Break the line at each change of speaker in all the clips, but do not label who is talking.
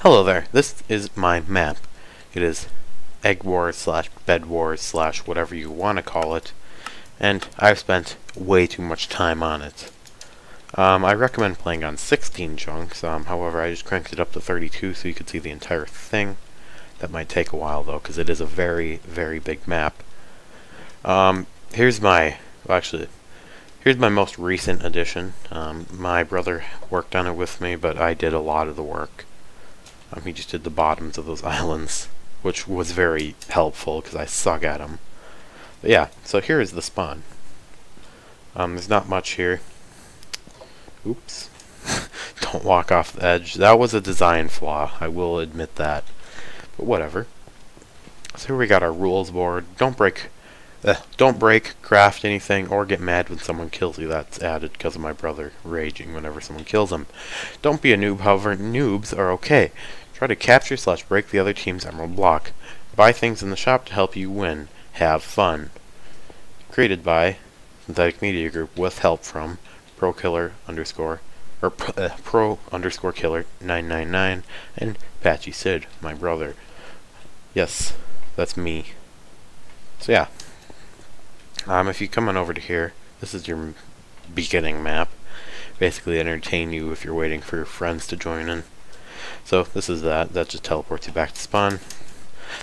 Hello there, this is my map. It is Egg Wars slash Bed Wars slash whatever you want to call it, and I've spent way too much time on it. I recommend playing on 16 chunks, however I just cranked it up to 32 so you could see the entire thing. That might take a while though, because it is a very, very big map. Here's my most recent edition. My brother worked on it with me, but I did a lot of the work. He just did the bottoms of those islands, which was very helpful because I suck at them. But yeah, so here is the spawn. There's not much here. Oops. Don't walk off the edge. That was a design flaw, I will admit that. But whatever. So here we got our rules board. Don't break, craft anything, or get mad when someone kills you. That's added because of my brother raging whenever someone kills him. Don't be a noob, however, noobs are okay. Try to capture / break the other team's emerald block. Buy things in the shop to help you win. Have fun. Created by Synthetic Media Group with help from Pro Killer Killer 999 and Patchy Sid, my brother. Yes, that's me. So yeah. If you come on over to here, this is your beginning map. Basically entertain you if you're waiting for your friends to join in. So this is that just teleports you back to spawn.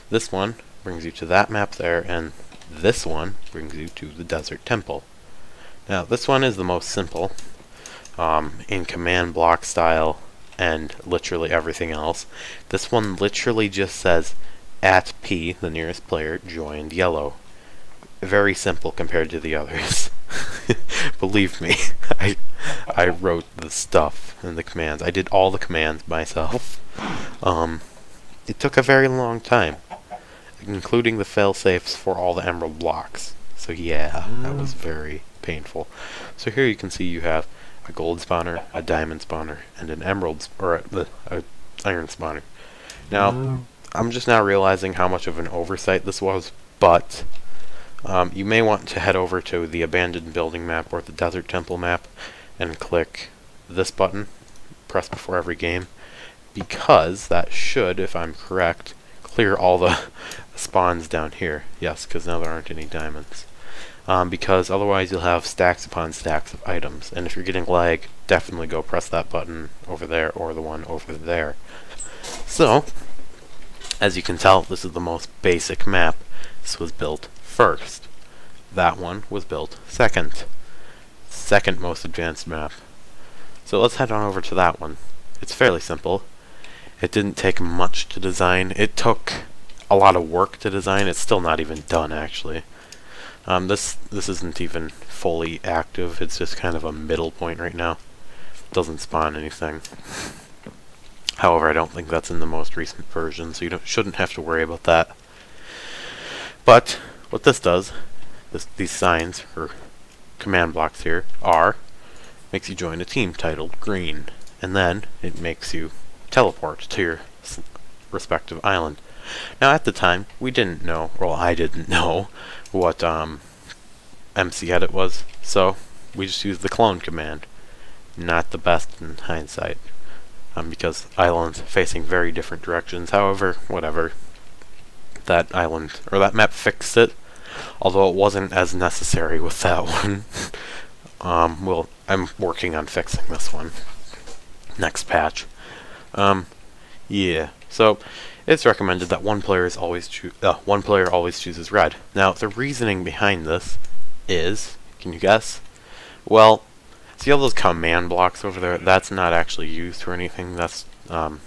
This one brings you to that map there, and this one brings you to the Desert Temple. Now this one is the most simple in command block style and literally everything else. This one literally just says at P, the nearest player, joined yellow. Very simple compared to the others. Believe me, I wrote the stuff and the commands. I did all the commands myself. It took a very long time, including the fail-safes for all the emerald blocks. So yeah, that was very painful. So here you can see you have a gold spawner, a diamond spawner, and an emerald or a iron spawner. Now, I'm just now realizing how much of an oversight this was, but you may want to head over to the abandoned building map or the desert temple map and click this button, press before every game, because that should, if I'm correct, clear all the spawns down here. Yes, because now there aren't any diamonds. Because otherwise you'll have stacks upon stacks of items, and if you're getting lag, definitely go press that button over there or the one over there. So, as you can tell, this is the most basic map. This was built first. That one was built second. Second most advanced map. So let's head on over to that one. It's fairly simple. It didn't take much to design. It took a lot of work to design. It's still not even done, actually. This isn't even fully active. It's just kind of a middle point right now. It doesn't spawn anything. However, I don't think that's in the most recent version, so you shouldn't have to worry about that. But what this does, these signs or command blocks here makes you join a team titled green, and then it makes you teleport to your respective island. Now at the time we didn't know, well I didn't know what MC edit was, so we just used the clone command. Not the best in hindsight, because islands facing very different directions. However, whatever. That island or that map fixed it, although it wasn't as necessary with that one. Well, I'm working on fixing this one next patch. Yeah. So it's recommended that one player always chooses red. Now the reasoning behind this is, can you guess? Well, see all those command blocks over there? That's not actually used for anything. That's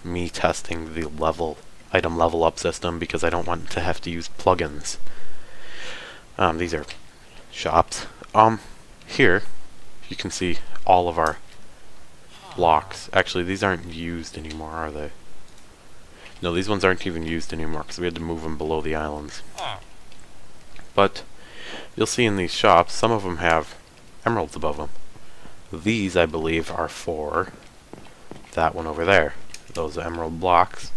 me testing the item level up system because I don't want to have to use plugins. These are shops. Here you can see all of our blocks. Actually, these aren't used anymore, are they? No, these ones aren't even used anymore because we had to move them below the islands. But you'll see in these shops, some of them have emeralds above them. These, I believe, are for that one over there. Those emerald blocks.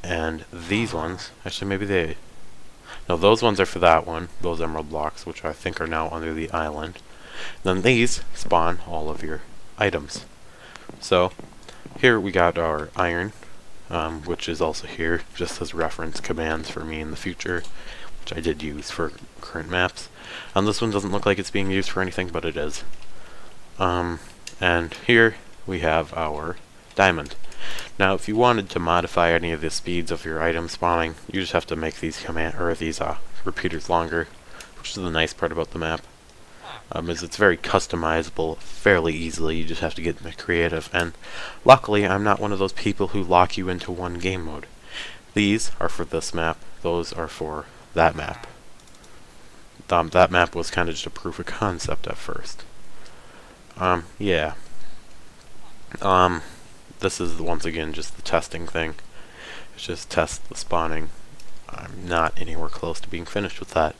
And these ones, actually no, those ones are for that one, those emerald blocks, which I think are now under the island. Then these spawn all of your items. So, here we got our iron, which is also here, just as reference commands for me in the future, which I did use for current maps. This one doesn't look like it's being used for anything, but it is. And here we have our diamond. Now, if you wanted to modify any of the speeds of your item spawning, you just have to make these repeaters longer, which is the nice part about the map. Is it's very customizable fairly easily. You just have to get creative, and luckily I'm not one of those people who lock you into one game mode. These are for this map, those are for that map. That map was kind of just a proof of concept at first. Yeah. This is once again just the testing thing. It's just test the spawning. I'm not anywhere close to being finished with that.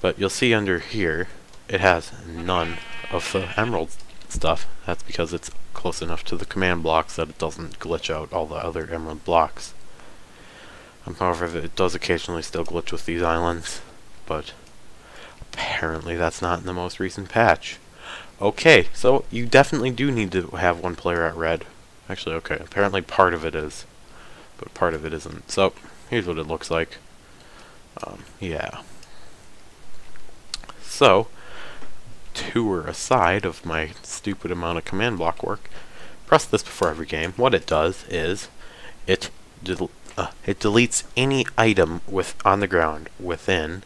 But you'll see under here, it has none of the emerald stuff. That's because it's close enough to the command blocks that it doesn't glitch out all the other emerald blocks. However, it does occasionally still glitch with these islands, but apparently that's not in the most recent patch. Okay, so you definitely do need to have one player at red. Actually, okay, apparently part of it is, but part of it isn't. So, here's what it looks like. Yeah. So, tour aside of my stupid amount of command block work, press this before every game. What it does is, it deletes any item on the ground within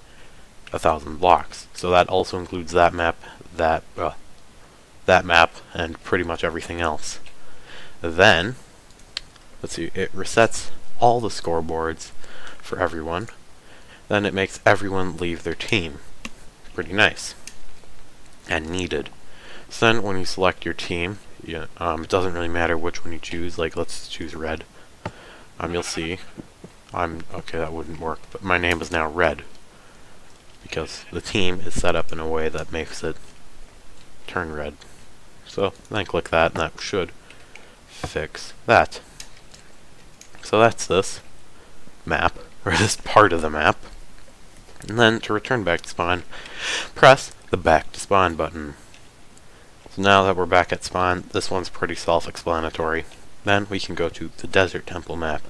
1,000 blocks. So that also includes that map, that map, and pretty much everything else. Then, let's see, it resets all the scoreboards for everyone. Then it makes everyone leave their team. Pretty nice. And needed. So then when you select your team, it doesn't really matter which one you choose. Like, let's choose red. You'll see, okay, that wouldn't work, but my name is now red. Because the team is set up in a way that makes it turn red. So then click that, and that should fix that. So that's this map, or this part of the map. And then to return back to spawn, press the back to spawn button. So now that we're back at spawn, this one's pretty self-explanatory. Then we can go to the Desert Temple map.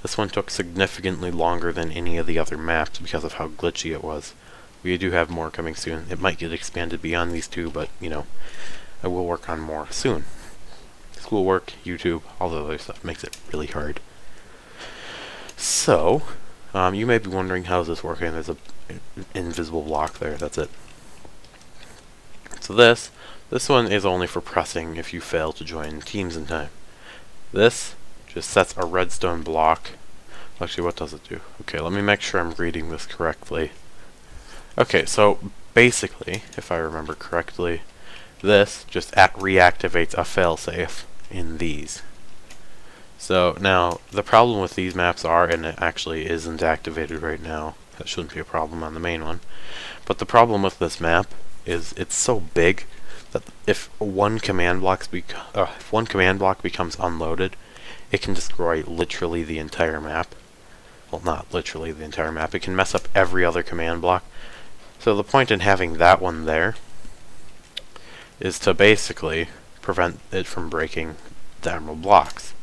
This one took significantly longer than any of the other maps because of how glitchy it was. We do have more coming soon. It might get expanded beyond these two, but, you know, I will work on more soon. Schoolwork, YouTube, all the other stuff makes it really hard. So, you may be wondering how is this working. There's an invisible block there, that's it. So this one is only for pressing if you fail to join teams in time. This just sets a redstone block. Actually, what does it do? Okay, let me make sure I'm reading this correctly. Okay, so basically, if I remember correctly, this just reactivates a failsafe in these. So now, the problem with these maps are, and it actually isn't activated right now, that shouldn't be a problem on the main one, but the problem with this map is it's so big that if one command block becomes unloaded, it can destroy literally the entire map. Well, not literally the entire map, it can mess up every other command block. So the point in having that one there is to basically prevent it from breaking the emerald blocks.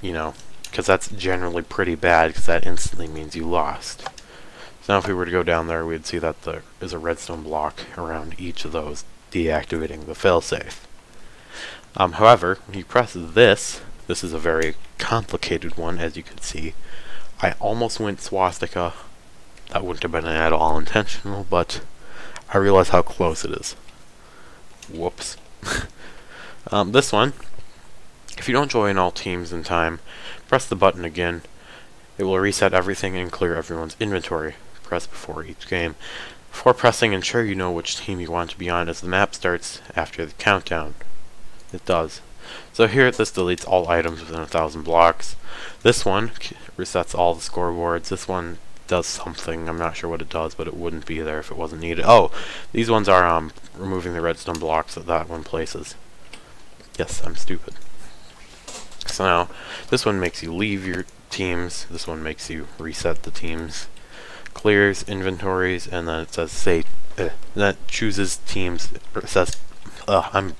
You know, because that's generally pretty bad, because that instantly means you lost. So now if we were to go down there, we'd see that there is a redstone block around each of those, deactivating the failsafe. However, when you press this is a very complicated one, as you can see. I almost went swastika. That wouldn't have been at all intentional, but I realize how close it is. Whoops. This one, if you don't join all teams in time, press the button again. It will reset everything and clear everyone's inventory. Press before each game. Before pressing, ensure you know which team you want to be on, as the map starts after the countdown. It does. So here, this deletes all items within 1,000 blocks. This one resets all the scoreboards. This one does something. I'm not sure what it does, but it wouldn't be there if it wasn't needed. Oh, these ones are removing the redstone blocks that one places. Yes, I'm stupid. So now, this one makes you leave your teams. This one makes you reset the teams. Clears inventories, and then it says that chooses teams. It says, I'm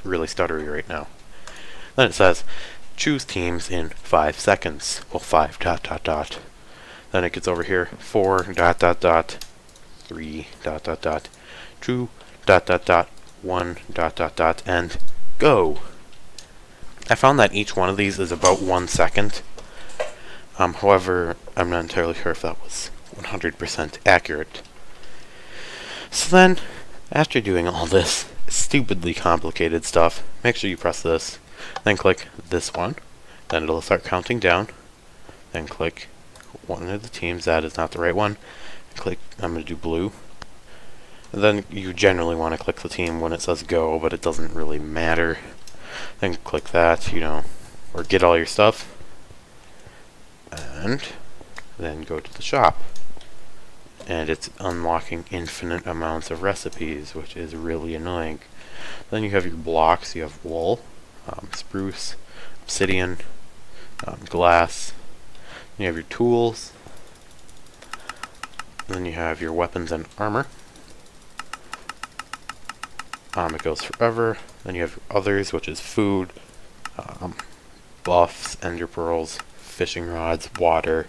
really stuttery right now. Then it says, choose teams in 5 seconds. Well, 5 dot dot dot. Then it gets over here, 4 dot dot dot, 3 dot dot dot, 2 dot dot dot, 1 dot dot dot, and go! I found that each one of these is about 1 second. However, I'm not entirely sure if that was 100% accurate. So then, after doing all this stupidly complicated stuff, make sure you press this, then click this one, then it'll start counting down, then click one of the teams. That is not the right one. Click, I'm going to do blue. And then you generally want to click the team when it says go, but it doesn't really matter. Then click that, or get all your stuff. And then go to the shop. And it's unlocking infinite amounts of recipes, which is really annoying. Then you have your blocks. You have wool, spruce, obsidian, glass. You have your tools. Then you have your weapons and armor. It goes forever. Then you have others, which is food, buffs, ender pearls, fishing rods, water,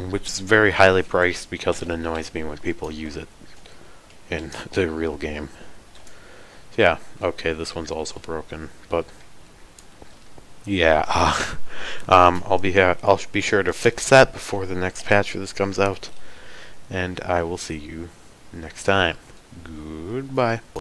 which is very highly priced because it annoys me when people use it in the real game. So yeah, okay, this one's also broken, but yeah, I'll be sure to fix that before the next patch for this comes out, and I will see you next time. Goodbye.